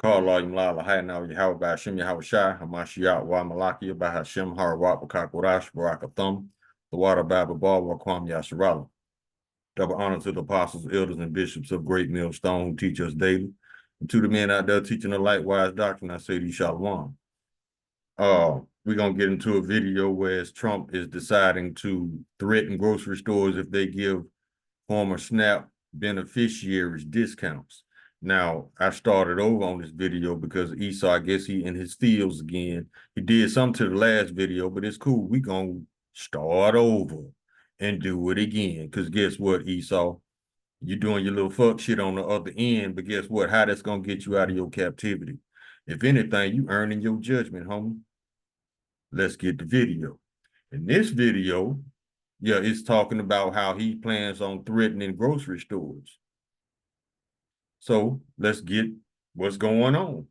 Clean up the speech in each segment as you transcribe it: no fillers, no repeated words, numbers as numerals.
Call Allah Imlala Hayna Yahweh Bashim Yahweh Shai Hamashiach Wa Malaki Bahashim Harawat Bakakorash Barakathum, the water Baba Bar Wakwam Yasharala. Double honor to the apostles, elders, and bishops of Great Millstone who teach us daily. And to the men out there teaching the likewise doctrine, I say to you, Shalom. We're going to get into a video where Trump is deciding to threaten grocery stores if they give former SNAP beneficiaries discounts. Now, I started over on this video because Esau, I guess he in his fields again. He did something to the last video, but it's cool. We're going to start over and do it again. Because guess what, Esau? You're doing your little fuck shit on the other end, but guess what? How that's going to get you out of your captivity? If anything, you earning your judgment, homie. Let's get the video. In this video, yeah, it's talking about how he plans on threatening grocery stores. So let's get what's going on.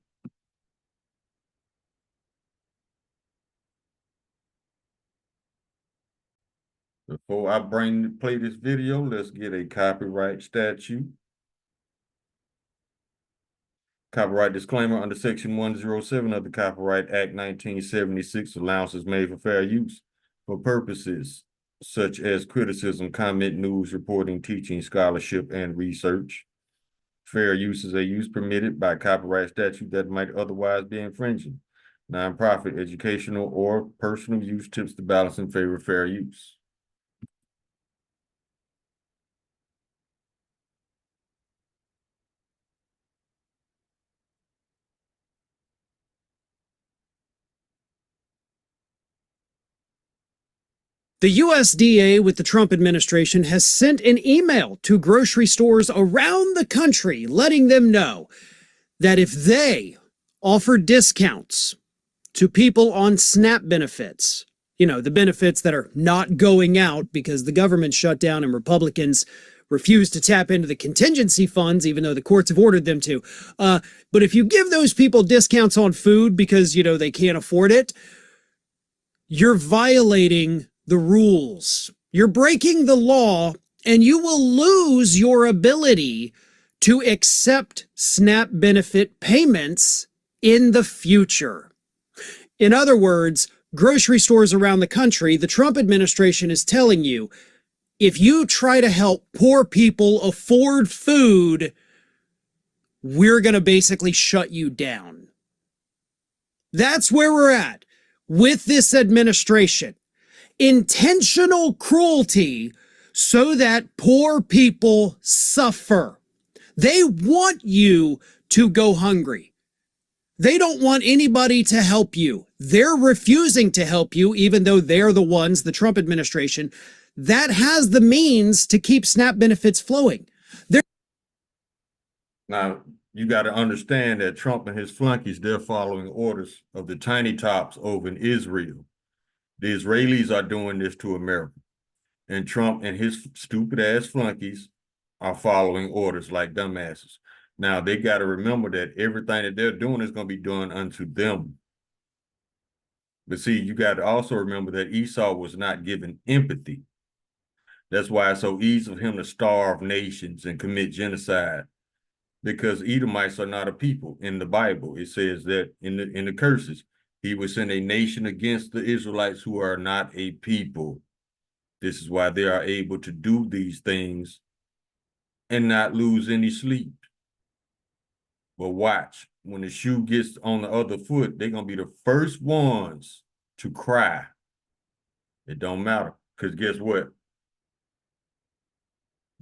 Before I play this video, let's get a copyright statute. Copyright disclaimer under Section 107 of the Copyright Act 1976, allowance is made for fair use for purposes such as criticism, comment, news, reporting, teaching, scholarship, and research. Fair use is a use permitted by copyright statute that might otherwise be infringing. Nonprofit, educational, or personal use tips the balance in favor of fair use. The USDA with the Trump administration has sent an email to grocery stores around the country letting them know that if they offer discounts to people on SNAP benefits, you know, the benefits that are not going out because the government shut down and Republicans refuse to tap into the contingency funds, even though the courts have ordered them to. But if you give those people discounts on food because, you know, they can't afford it, you're violating the rules. You're breaking the law, and you will lose your ability to accept SNAP benefit payments in the future. In other words, grocery stores around the country, the Trump administration is telling you, if you try to help poor people afford food, we're going to basically shut you down. That's where we're at with this administration. Intentional cruelty so that poor people suffer. They want you to go hungry. They don't want anybody to help you. They're refusing to help you, even though they're the ones, the Trump administration, that has the means to keep SNAP benefits flowing. Now, you got to understand that Trump and his flunkies, they're following orders of the tiny tops over in Israel. The Israelis are doing this to America. And Trump and his stupid ass flunkies are following orders like dumbasses. Now, they got to remember that everything that they're doing is going to be done unto them. But see, you got to also remember that Esau was not given empathy. That's why it's so easy for him to starve nations and commit genocide, because Edomites are not a people in the Bible. It says that in the curses, he will send a nation against the Israelites who are not a people. This is why they are able to do these things and not lose any sleep. But watch, when the shoe gets on the other foot, they're going to be the first ones to cry. It don't matter, because guess what?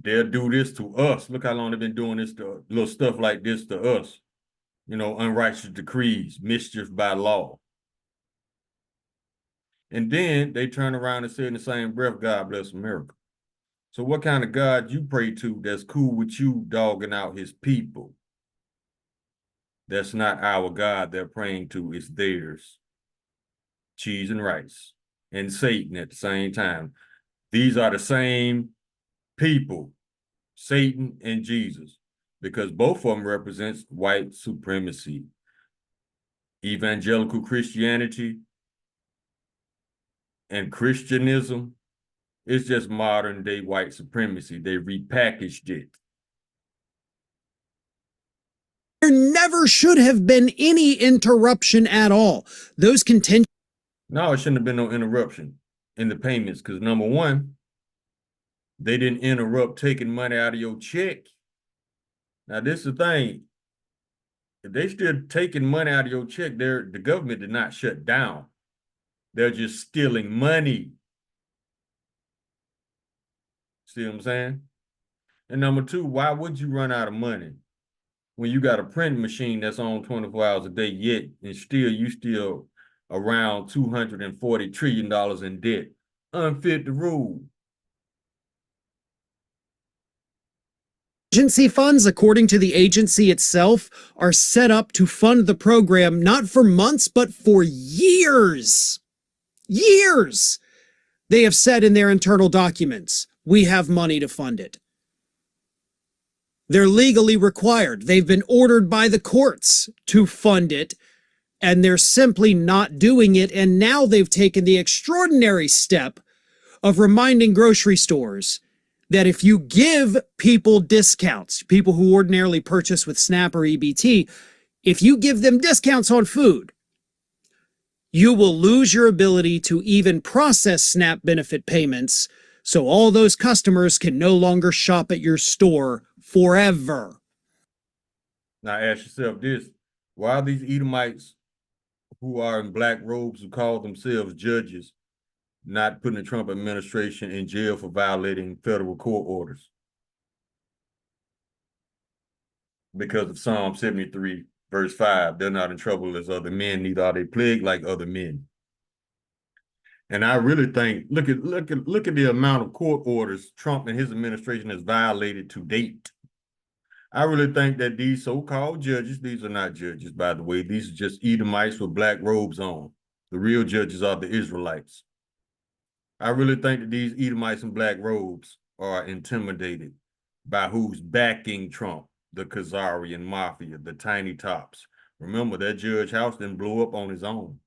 They'll do this to us. Look how long they've been doing this to little stuff like this to us. You know, unrighteous decrees, mischief by law. And then they turn around and say in the same breath, God bless America. So what kind of God you pray to that's cool with you dogging out his people? That's not our God they're praying to, it's theirs. Cheese and rice and Satan at the same time. These are the same people, Satan and Jesus, because both of them represents white supremacy. Evangelical Christianity and Christianism, it's just modern day white supremacy. They repackaged it. There never should have been any interruption at all. Those contentions. No, it shouldn't have been no interruption in the payments because number one, they didn't interrupt taking money out of your check. Now, this is the thing. If they still taking money out of your check, the government did not shut down. They're just stealing money. See what I'm saying? And number two, why would you run out of money when you got a printing machine that's on 24 hours a day yet, and you still around $240 trillion in debt? Unfit to rule. Agency funds, according to the agency itself, are set up to fund the program not for months, but for years. Years! They have said in their internal documents, we have money to fund it. They're legally required. They've been ordered by the courts to fund it, and they're simply not doing it. And now they've taken the extraordinary step of reminding grocery stores that if you give people discounts, people who ordinarily purchase with SNAP or EBT, if you give them discounts on food, you will lose your ability to even process SNAP benefit payments, so all those customers can no longer shop at your store forever. Now ask yourself this, why are these Edomites who are in black robes who call themselves judges not putting the Trump administration in jail for violating federal court orders? Because of Psalm 73, verse 5, they're not in trouble as other men, neither are they plagued like other men. And I really think, look at the amount of court orders Trump and his administration has violated to date. I really think that these so-called judges, these are not judges, by the way, these are just Edomites with black robes on. The real judges are the Israelites. I really think that these Edomites in black robes are intimidated by who's backing Trump, the Khazarian Mafia, the Tiny Tops. Remember, that Judge Houston blew up on his own.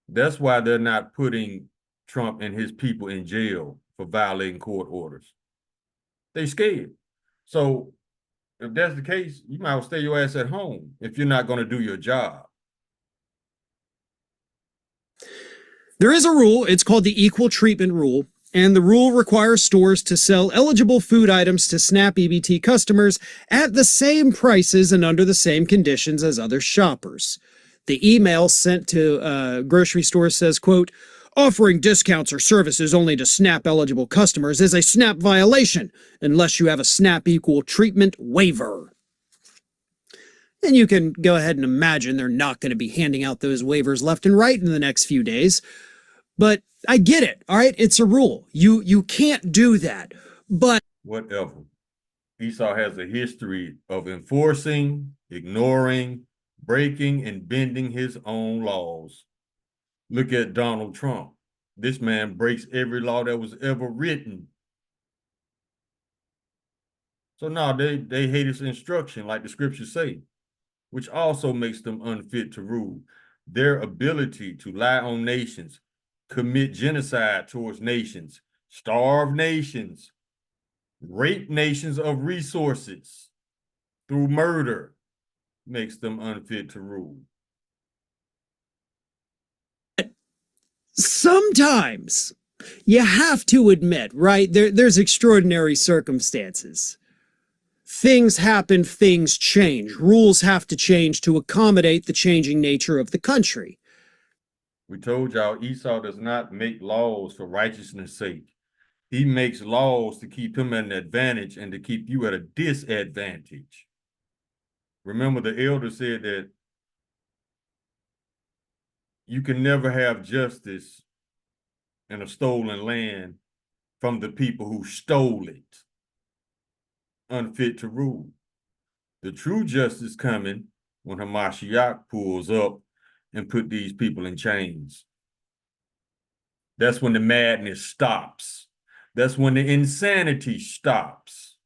That's why they're not putting Trump and his people in jail for violating court orders. They scared. So if that's the case, you might well stay your ass at home if you're not going to do your job. There is a rule. It's called the Equal Treatment Rule. And the rule requires stores to sell eligible food items to SNAP EBT customers at the same prices and under the same conditions as other shoppers. The email sent to grocery stores says, quote, offering discounts or services only to SNAP eligible customers is a SNAP violation unless you have a SNAP Equal Treatment waiver. And you can go ahead and imagine they're not going to be handing out those waivers left and right in the next few days. But I get it, all right? It's a rule. You can't do that. But whatever. Esau has a history of enforcing, ignoring, breaking, and bending his own laws. Look at Donald Trump. This man breaks every law that was ever written. So now they hate his instruction, like the scriptures say, which also makes them unfit to rule. Their ability to lie on nations, commit genocide towards nations, starve nations, rape nations of resources through murder, makes them unfit to rule. Sometimes you have to admit, right? There's extraordinary circumstances. Things happen, things change. Rules have to change to accommodate the changing nature of the country. We told y'all Esau does not make laws for righteousness' sake. He makes laws to keep him at an advantage and to keep you at a disadvantage. Remember, the elder said that you can never have justice in a stolen land from the people who stole it. Unfit to rule. The true justice coming when Hamashiach pulls up and put these people in chains. That's when the madness stops. That's when the insanity stops.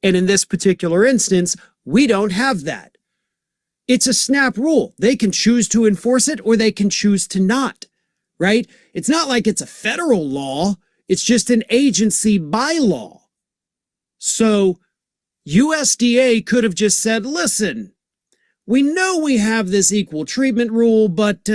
And in this particular instance, we don't have that. It's a SNAP rule. They can choose to enforce it or they can choose to not, right? It's not like it's a federal law. It's just an agency bylaw. So USDA could have just said, listen, we know we have this equal treatment rule, but,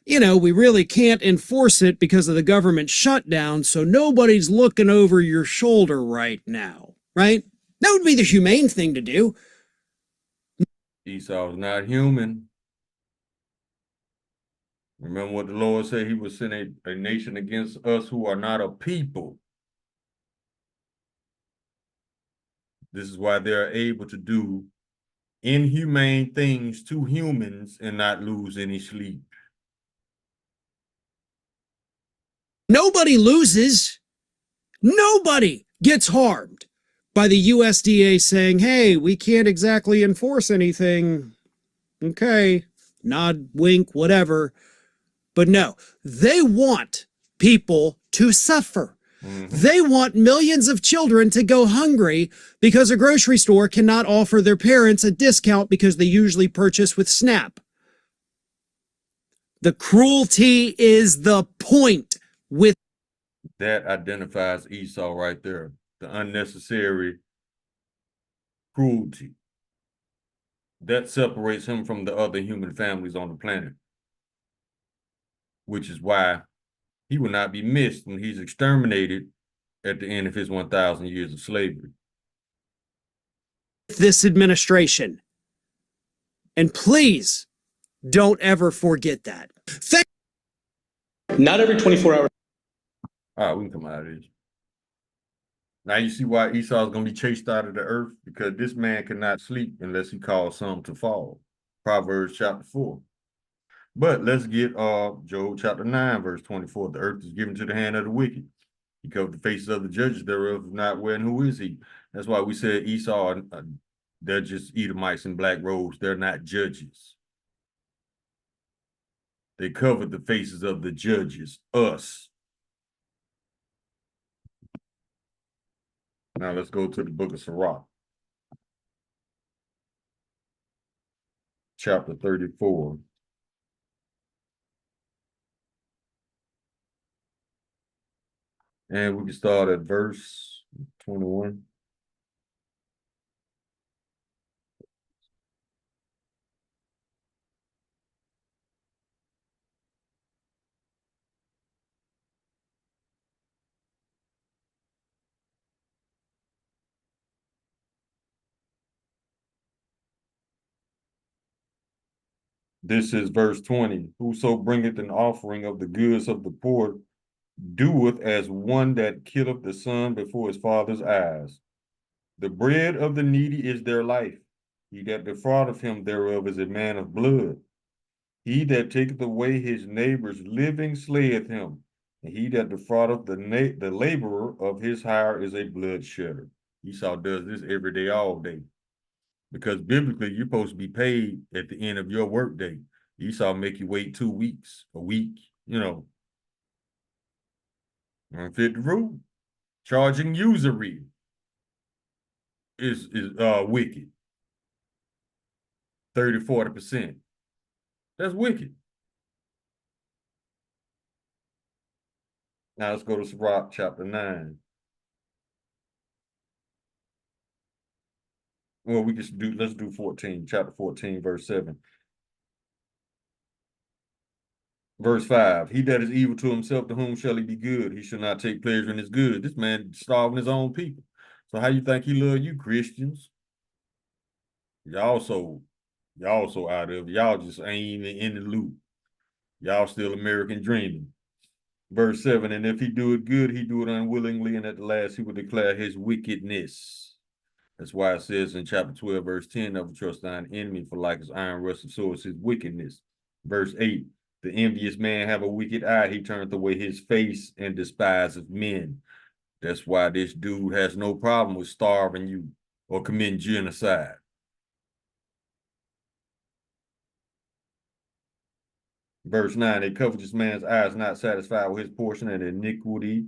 we really can't enforce it because of the government shutdown, so nobody's looking over your shoulder right now, right? That would be the humane thing to do. Esau is not human. Remember what the Lord said? He would send a nation against us who are not a people. This is why they're able to do inhumane things to humans and not lose any sleep. Nobody loses. Nobody gets harmed by the USDA saying, hey, we can't exactly enforce anything. Okay, nod, wink, whatever. But no, they want people to suffer. They want millions of children to go hungry because a grocery store cannot offer their parents a discount because they usually purchase with SNAP. The cruelty is the point with that identifies Esau right there, the unnecessary cruelty. That separates him from the other human families on the planet, which is why he will not be missed when he's exterminated at the end of his 1,000 years of slavery. this administration. And please don't ever forget that. Not every 24 hours. All right, we can come out of this. Now you see why Esau is going to be chased out of the earth, because this man cannot sleep unless he calls some to fall. Proverbs chapter 4. But let's get Job chapter 9, verse 24. The earth is given to the hand of the wicked. He covered the faces of the judges thereof, not where and who is he? That's why we said Esau, they're just Edomites in black robes. They're not judges. They covered the faces of the judges, us. Now let's go to the book of Sirach. Chapter 34. And we can start at verse 21. This is verse 20. Whoso bringeth an offering of the goods of the poor doeth as one that killeth the son before his father's eyes. The bread of the needy is their life. He that defraudeth him thereof is a man of blood. He that taketh away his neighbor's living slayeth him, and he that defraudeth the laborer of his hire is a bloodshedder. Esau does this every day, all day. Because biblically, you're supposed to be paid at the end of your workday. Esau make you wait 2 weeks, a week, Unfit the rule. Charging usury is wicked. 30-40%. That's wicked. Now let's go to Sirach chapter 9. Well, let's do 14, chapter 14, verse 7. Verse 5, he that is evil to himself, to whom shall he be good? He shall not take pleasure in his good. This man starving his own people. So how you think he love you, Christians? Y'all so out of it. Y'all just ain't even in the loop. Y'all still American dreaming. Verse 7, and if he do it good, he do it unwillingly, and at the last he will declare his wickedness. That's why it says in chapter 12, verse 10, never trust thine enemy, for like as iron rusts and so is his wickedness. Verse 8, the envious man have a wicked eye, he turneth away his face and despiseth men. That's why this dude has no problem with starving you or committing genocide. Verse 9, a covetous man's eye is not satisfied with his portion, and the iniquity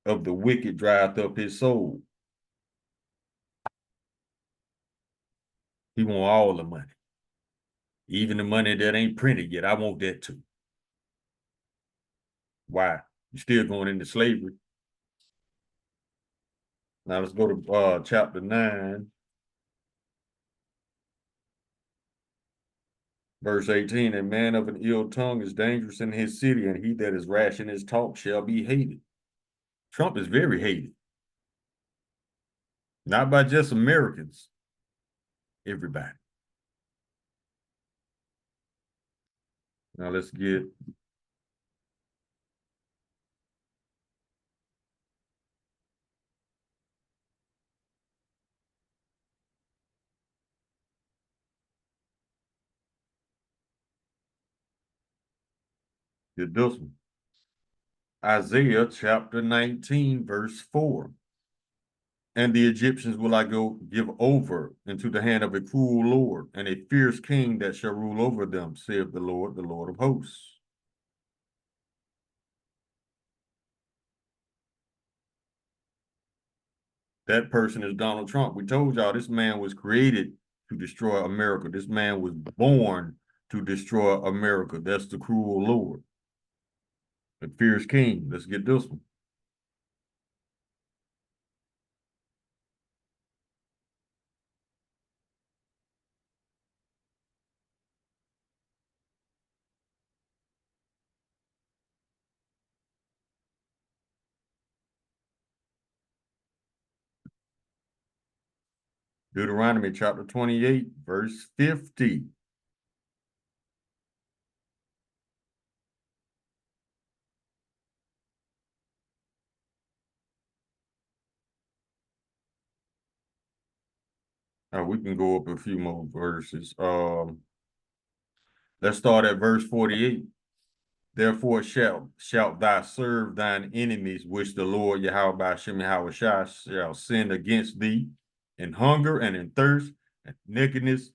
of the wicked drieth up his soul. He want all the money. Even the money that ain't printed yet, I want that too. Why? You're still going into slavery. Now let's go to chapter 9, verse 18. A man of an ill tongue is dangerous in his city, and he that is rash in his talk shall be hated. Trump is very hated. Not by just Americans, everybody. Now let's get this one. Isaiah chapter 19, verse 4. And the Egyptians will I go give over into the hand of a cruel Lord, and a fierce king that shall rule over them, saith the Lord of hosts. That person is Donald Trump. We told y'all this man was created to destroy America. This man was born to destroy America. That's the cruel Lord. The fierce king. Let's get this one. Deuteronomy chapter 28, verse 50. We can go up a few more verses. Let's start at verse 48. Therefore shalt thou serve thine enemies, which the Lord Yahweh Hashem Yahweh shall send against thee, in hunger and in thirst, and nakedness,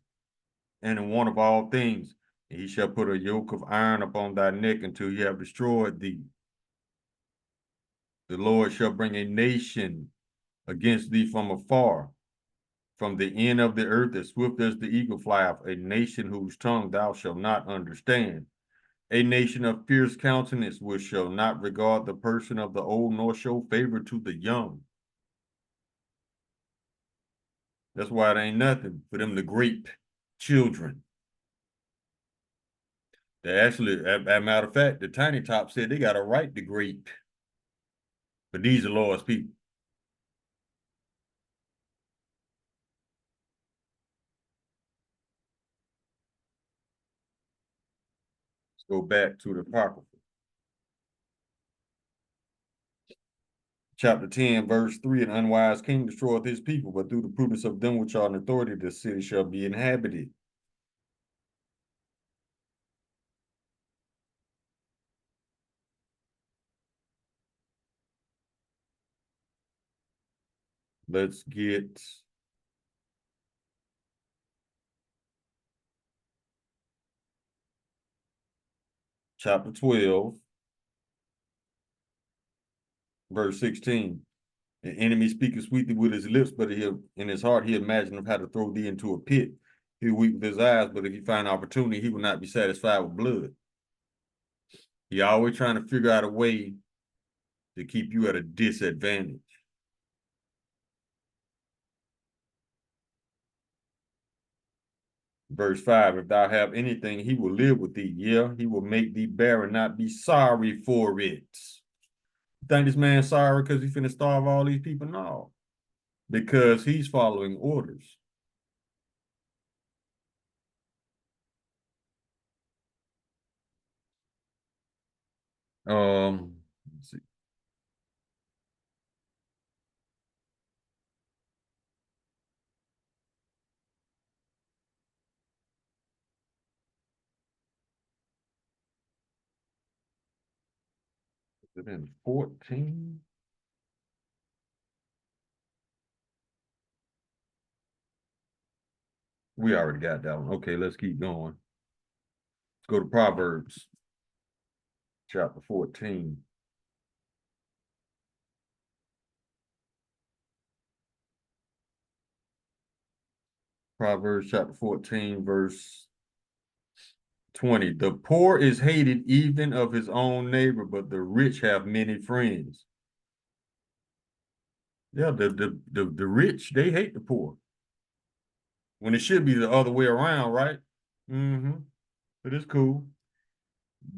and in want of all things. And he shall put a yoke of iron upon thy neck until he have destroyed thee. The Lord shall bring a nation against thee from afar, from the end of the earth, as swift as the eagle flieth, a nation whose tongue thou shalt not understand. A nation of fierce countenance, which shall not regard the person of the old, nor show favor to the young. That's why it ain't nothing for them to grape children. They actually, as a matter of fact, the Tiny Top said they got a right to grape. But these are Lord's people. Let's go back to the Apocrypha. Chapter 10, verse 3, an unwise king destroyeth his people, but through the prudence of them which are in authority, the city shall be inhabited. Let's get chapter 12, verse 16. An enemy speaketh sweetly with his lips, but in his heart he imagineth how to throw thee into a pit. He will weep with his eyes, but if he find opportunity, he will not be satisfied with blood. He always trying to figure out a way to keep you at a disadvantage. Verse 5, if thou have anything, he will live with thee. Yeah, he will make thee bear and not be sorry for it. You think this man's sorry because he's finna starve all these people? No, because he's following orders. Let's see. Is it in 14? We already got that one. Okay, let's keep going. Let's go to Proverbs chapter 14. Proverbs chapter 14, verse 20. The poor is hated even of his own neighbor, but the rich have many friends. Yeah, the rich, they hate the poor. When it should be the other way around, right? Mm-hmm. But it's cool.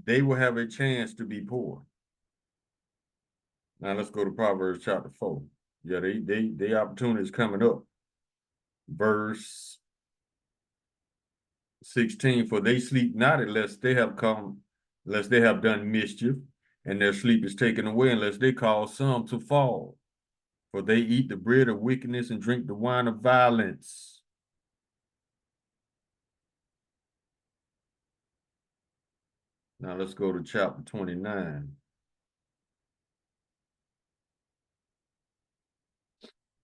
They will have a chance to be poor. Now let's go to Proverbs chapter 4. Yeah, they opportunity is coming up. Verse 16, for they sleep not unless they have done mischief, and their sleep is taken away unless they cause some to fall. For they eat the bread of wickedness and drink the wine of violence. Now let's go to chapter 29.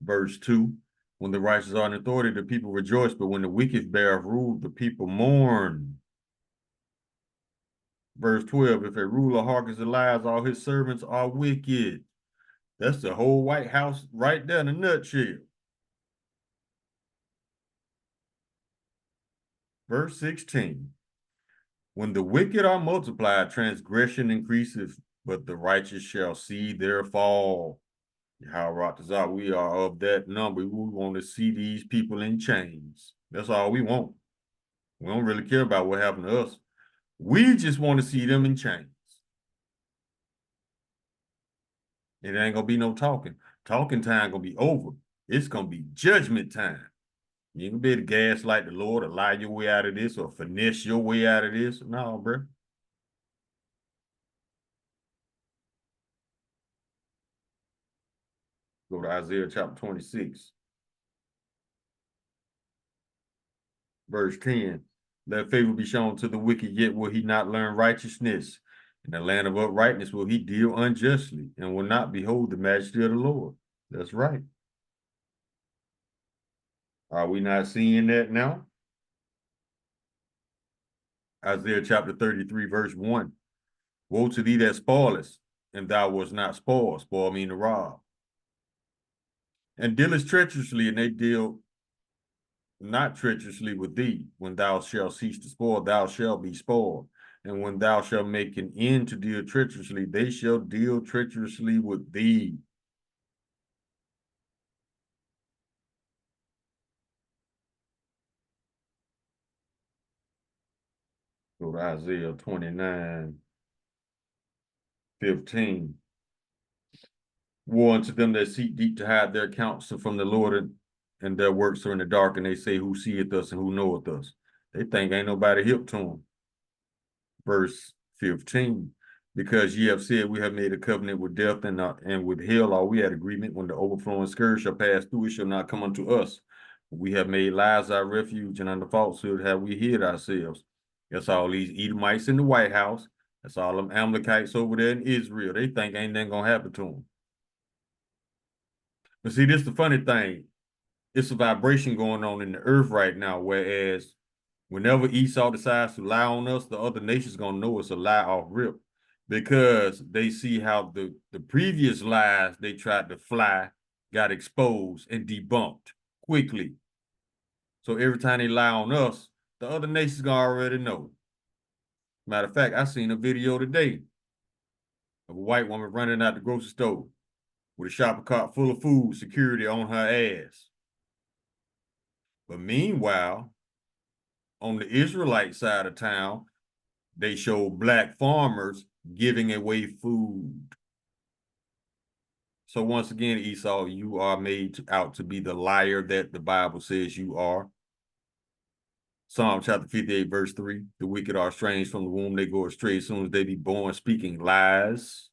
Verse 2. When the righteous are in authority, the people rejoice, but when the wicked bear rule, the people mourn. Verse 12. If a ruler hearkens to lies, all his servants are wicked. That's the whole White House right there in a nutshell. Verse 16. When the wicked are multiplied, transgression increases, but the righteous shall see their fall. How Ratazar, we are of that number. We want to see these people in chains. That's all we want. We don't really care about what happened to us. We just want to see them in chains. It ain't gonna be no talking. Talking time gonna be over. It's gonna be judgment time. You ain't gonna be able to gaslight the Lord or lie your way out of this or finesse your way out of this. No, bro. Go to Isaiah chapter 26. Verse 10, let favor be shown to the wicked, yet will he not learn righteousness. In the land of uprightness will he deal unjustly, and will not behold the majesty of the Lord. That's right. Are we not seeing that now? Isaiah chapter 33, verse 1. Woe to thee that spoilest, and thou wast not spoiled. Spoil mean to rob. And dealest treacherously, and they deal not treacherously with thee. When thou shalt cease to spoil, thou shalt be spoiled. And when thou shalt make an end to deal treacherously, they shall deal treacherously with thee. Go to Isaiah 29, 15. Woe unto them that seek deep to hide their counsel from the Lord, and their works are in the dark, and they say, who seeth us and who knoweth us? They think ain't nobody hip to them. Verse 15. Because ye have said, we have made a covenant with death, and with hell are we at agreement. When the overflowing scourge shall pass through, it shall not come unto us. We have made lies our refuge, and under falsehood have we hid ourselves. That's all these Edomites in the White House. That's all them Amalekites over there in Israel. They think ain't nothing gonna happen to them. But see, this is the funny thing. It's a vibration going on in the earth right now, whereas whenever Esau decides to lie on us, the other nation's gonna know it's a lie off rip, because they see how the previous lies they tried to fly got exposed and debunked quickly. So every time they lie on us, the other nations gonna already know. Matter of fact, I seen a video today of a white woman running out the grocery store with a shopping cart full of food, security on her ass. But meanwhile, on the Israelite side of town, they show black farmers giving away food. So once again, Esau, you are made out to be the liar that the Bible says you are. Psalm chapter 58, verse 3, the wicked are estranged from the womb, they go astray as soon as they be born, speaking lies.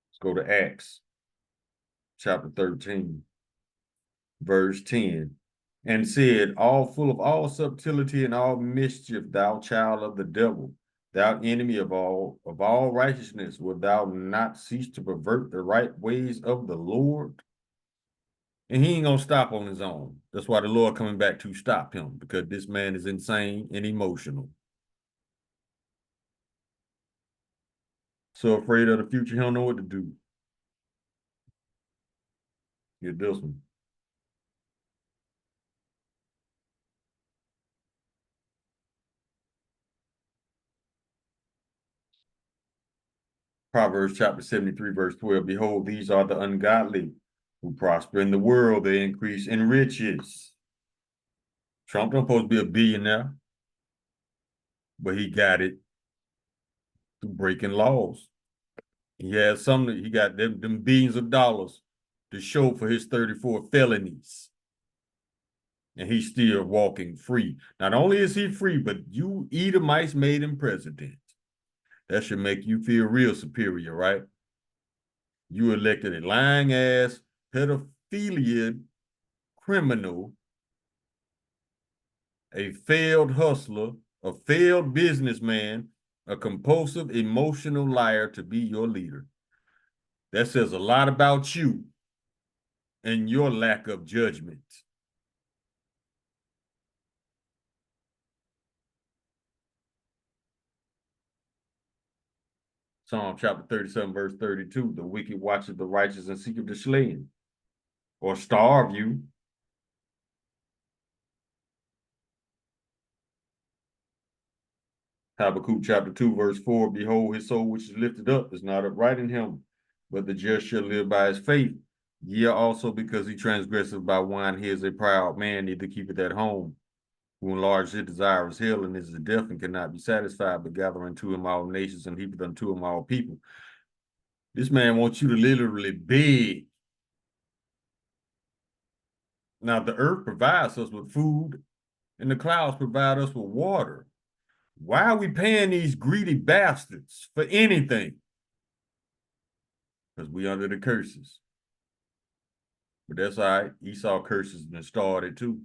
Let's go to Acts chapter 13, verse 10. And said, all full of all subtlety and all mischief, thou child of the devil, thou enemy of all righteousness, wilt thou not cease to pervert the right ways of the Lord? And he ain't gonna stop on his own. That's why the Lord coming back to stop him, because this man is insane and emotional. So afraid of the future, he don't know what to do. Get this one. Proverbs chapter 73, verse 12. Behold, these are the ungodly who prosper in the world, they increase in riches. Trump don't supposed to be a billionaire, but he got it through breaking laws. He got them billions of dollars to show for his 34 felonies. And he's still walking free. Not only is he free, but you Edomites made him president. That should make you feel real superior, right? You elected a lying ass, pedophilia criminal, a failed hustler, a failed businessman, a compulsive, emotional liar to be your leader. That says a lot about you and your lack of judgment. Psalm chapter 37, verse 32, the wicked watches the righteous and seeketh to slay him or starve you. Habakkuk chapter 2, verse 4, behold, his soul which is lifted up is not upright in him, but the just shall live by his faith. Yea, also because he transgresseth by wine, he is a proud man, neither keepeth at home, who enlarged his desire is hell, and is death, and cannot be satisfied, but gather unto him all nations, and heapeth unto him all people. This man wants you to literally beg. Now, the earth provides us with food, and the clouds provide us with water. Why are we paying these greedy bastards for anything? Because we under the curses. But that's all right. Esau curses been started too.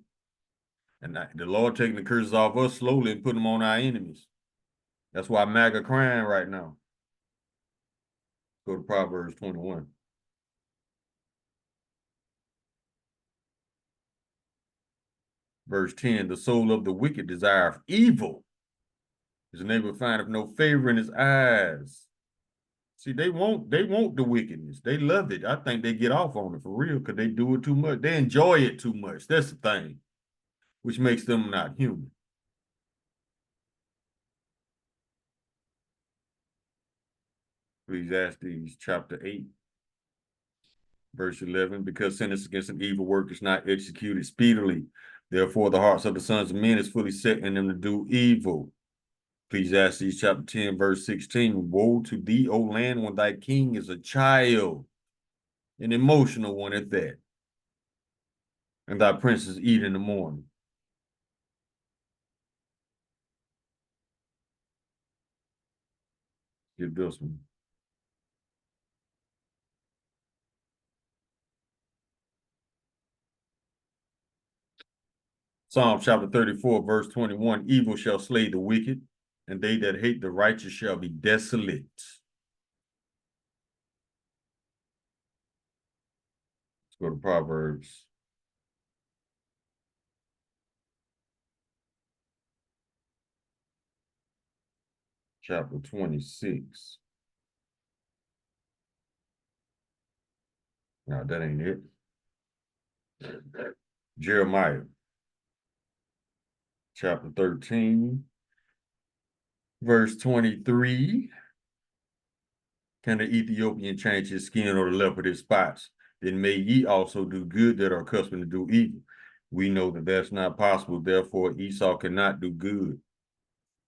And the Lord taking the curses off us slowly and putting them on our enemies. That's why MAGA crying right now. Go to Proverbs 21. Verse 10, the soul of the wicked desireth evil. His neighbor findeth no favor in his eyes. See, they want the wickedness. They love it. I think they get off on it for real because they do it too much. They enjoy it too much. That's the thing, which makes them not human. Ecclesiastes chapter 8, verse 11, because sentence against an evil work is not executed speedily. Therefore, the hearts of the sons of men is fully set in them to do evil. Ecclesiastes chapter 10, verse 16, woe to thee, O land, when thy king is a child, an emotional one at that, and thy princes eat in the morning. Get this one. Psalm chapter 34, verse 21, evil shall slay the wicked, and they that hate the righteous shall be desolate. Let's go to Proverbs. Chapter 26. No, that ain't it. Jeremiah. Chapter 13. Verse 23. Can the Ethiopian change his skin or the leopard his spots? Then may ye also do good that are accustomed to do evil. We know that that's not possible. Therefore, Esau cannot do good.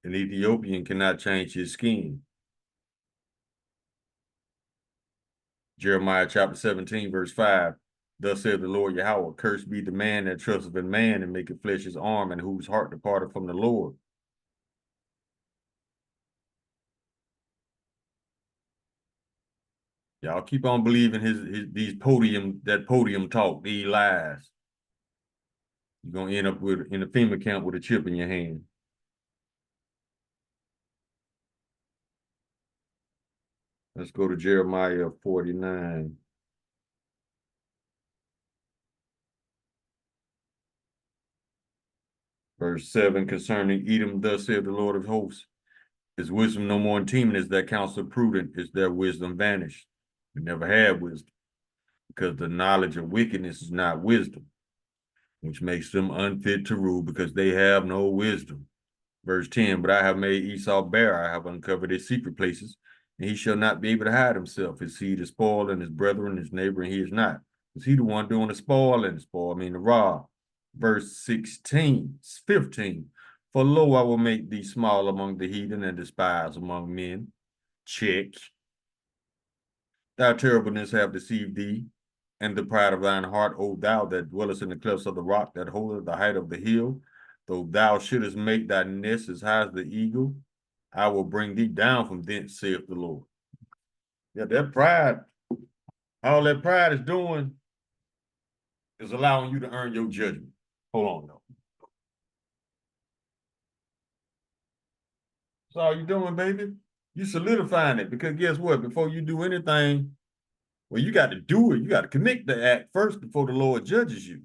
An Ethiopian cannot change his skin. Jeremiah chapter 17, verse 5. Thus saith the Lord Yahweh, cursed be the man that trusteth in man and maketh flesh his arm, and whose heart departed from the Lord. Y'all keep on believing that podium talk, these lies. You're gonna end up in a FEMA camp with a chip in your hand. Let's go to Jeremiah 49. Verse 7, concerning Edom, thus saith the Lord of hosts, is wisdom no more in teeming? Is that counsel prudent? Is their wisdom vanished? We never had wisdom, because the knowledge of wickedness is not wisdom, which makes them unfit to rule, because they have no wisdom. Verse 10, but I have made Esau bare, I have uncovered his secret places, and he shall not be able to hide himself. His seed is spoiled, and his brethren, his neighbor, and he is not. Is he the one doing the spoiling? Spoil, I mean the rob. Verse 16, 15. For lo, I will make thee small among the heathen and despised among men. Check. Thy terribleness have deceived thee, and the pride of thine heart, O thou that dwellest in the clefts of the rock, that holdeth the height of the hill. Though thou shouldest make thy nest as high as the eagle, I will bring thee down from thence, saith the Lord. Yeah, that pride, all that pride is doing is allowing you to earn your judgment. Hold on, though. That's all you're doing, baby. You solidifying it, because guess what? Before you do anything, well, you got to do it. You got to commit the act first before the Lord judges you.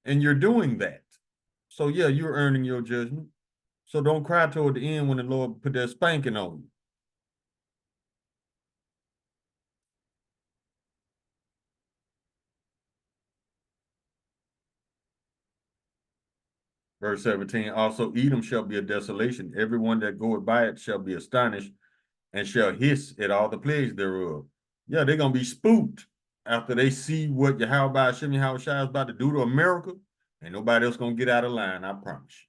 And you're doing that. So yeah, you're earning your judgment. So don't cry toward the end when the Lord put that spanking on you. Verse 17, also Edom shall be a desolation. Everyone that goeth by it shall be astonished and shall hiss at all the plagues thereof. Yeah, they're going to be spooked after they see what Yahweh Hashem Yahushua is about to do to America. And nobody else going to get out of line, I promise you.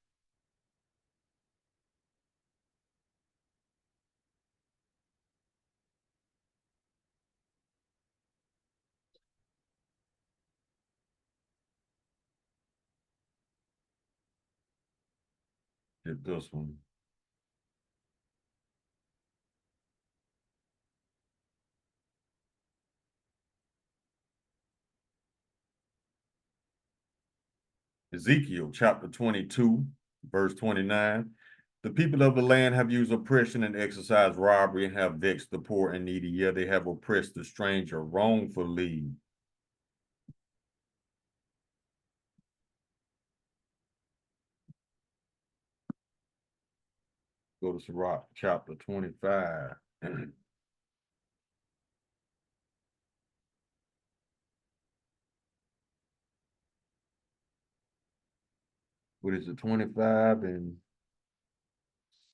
This one. Ezekiel chapter 22, verse 29. The people of the land have used oppression and exercised robbery and have vexed the poor and needy. Yeah, they have oppressed the stranger wrongfully. Go to Sirach chapter 25. What is it, 25 and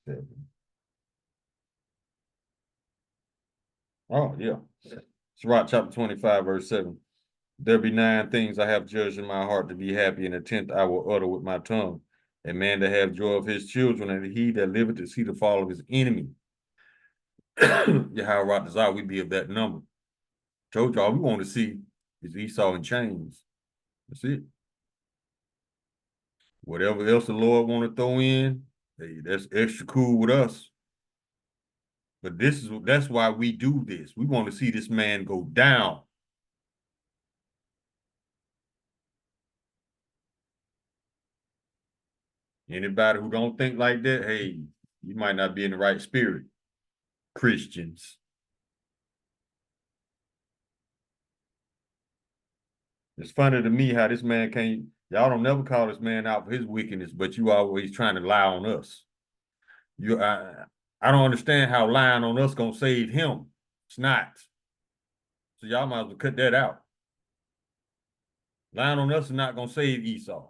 7? Oh, yeah. Sirach chapter 25, verse 7. There be 9 things I have judged in my heart to be happy, and the 10th I will utter with my tongue. A man to have joy of his children, and he that liveth to see the fall of his enemy. Yahweh desire we be of that number. Told y'all we want to see is Esau in chains. That's it. Whatever else the Lord want to throw in, hey, that's extra cool with us. But that's why we do this. We want to see this man go down. Anybody who don't think like that, hey, you might not be in the right spirit. Christians. It's funny to me how this man can't, y'all don't never call this man out for his wickedness, but you always trying to lie on us. I don't understand how lying on us gonna save him. It's not. So y'all might as well cut that out. Lying on us is not gonna save Esau.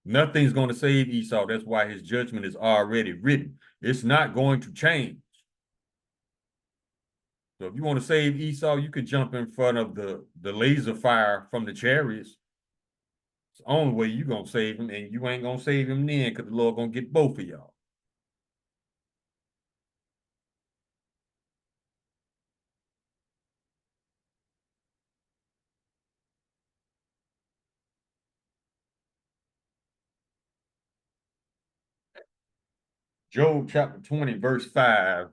Nothing's gonna save Esau. That's why his judgment is already written. It's not going to change. So if you want to save Esau, you could jump in front of the laser fire from the chariots. It's the only way you're gonna save him, and you ain't gonna save him then because the Lord gonna get both of y'all. Job chapter 20, verse 5.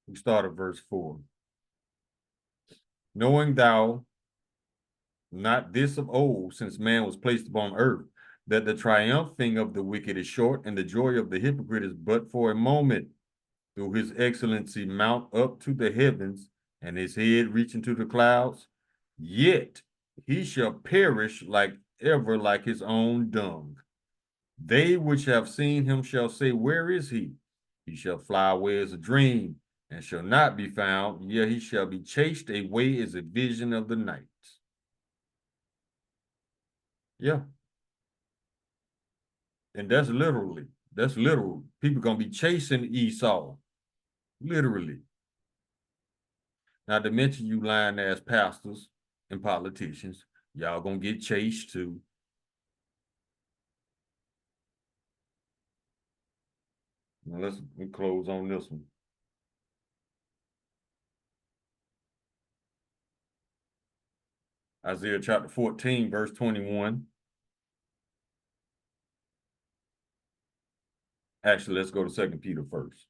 We start at verse 4. Knowing thou not this of old, since man was placed upon earth, that the triumphing of the wicked is short, and the joy of the hypocrite is but for a moment. Through his excellency mount up to the heavens, and his head reach into the clouds, yet he shall perish like ever like his own dung. They which have seen him shall say, where is he? He shall fly away as a dream, and shall not be found. Yea, he shall be chased away as a vision of the night. Yeah. And that's literally. That's literal. People gonna be chasing Esau. Literally. Not to mention you lying ass pastors and politicians. Y'all gonna get chased too. Now let's close on this one. Isaiah chapter 14, verse 21. Actually, let's go to 2 Peter first.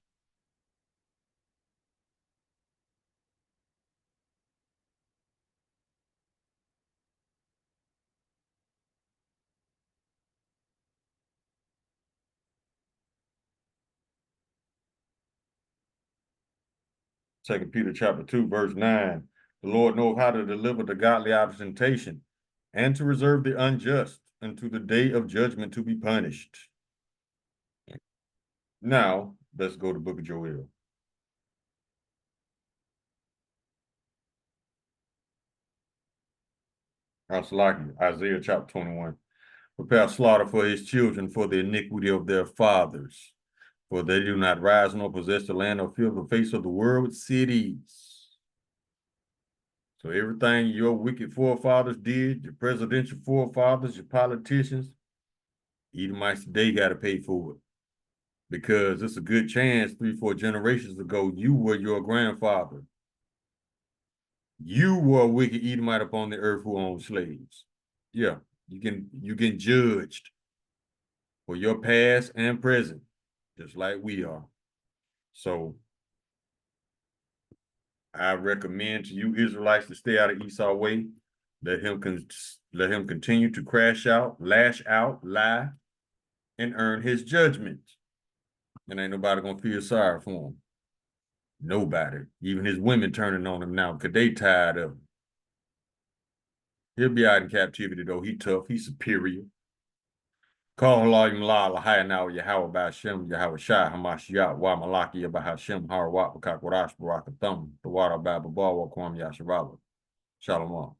Second Peter chapter 2, verse 9. The Lord knows how to deliver the godly out of temptation and to reserve the unjust unto the day of judgment to be punished. Now, let's go to the book of Joel. Isaiah chapter 21. Prepare slaughter for his children for the iniquity of their fathers, for they do not rise nor possess the land or fill the face of the world with cities. So everything your wicked forefathers did, your presidential forefathers, your politicians, Edomites today got to pay for it. Because it's a good chance 3-4 generations ago, you were your grandfather. You were a wicked Edomite upon the earth who owned slaves. Yeah, you get judged for your past and present, just like we are. So I recommend to you Israelites to stay out of Esau's way. Let him continue to crash out, lash out, lie, and earn his judgment. And ain't nobody gonna feel sorry for him. Nobody. Even his women turning on him now because they tired of him. He'll be out in captivity though. He tough. He's superior. Call Lahim La Lahaya now Yahweh Bashem Yahweh Shai Hamashiach Wa Malaki Bahashem Har Wat Bakakwarash Barakathum the water Bababal Wakwam Yasharala. Shalom.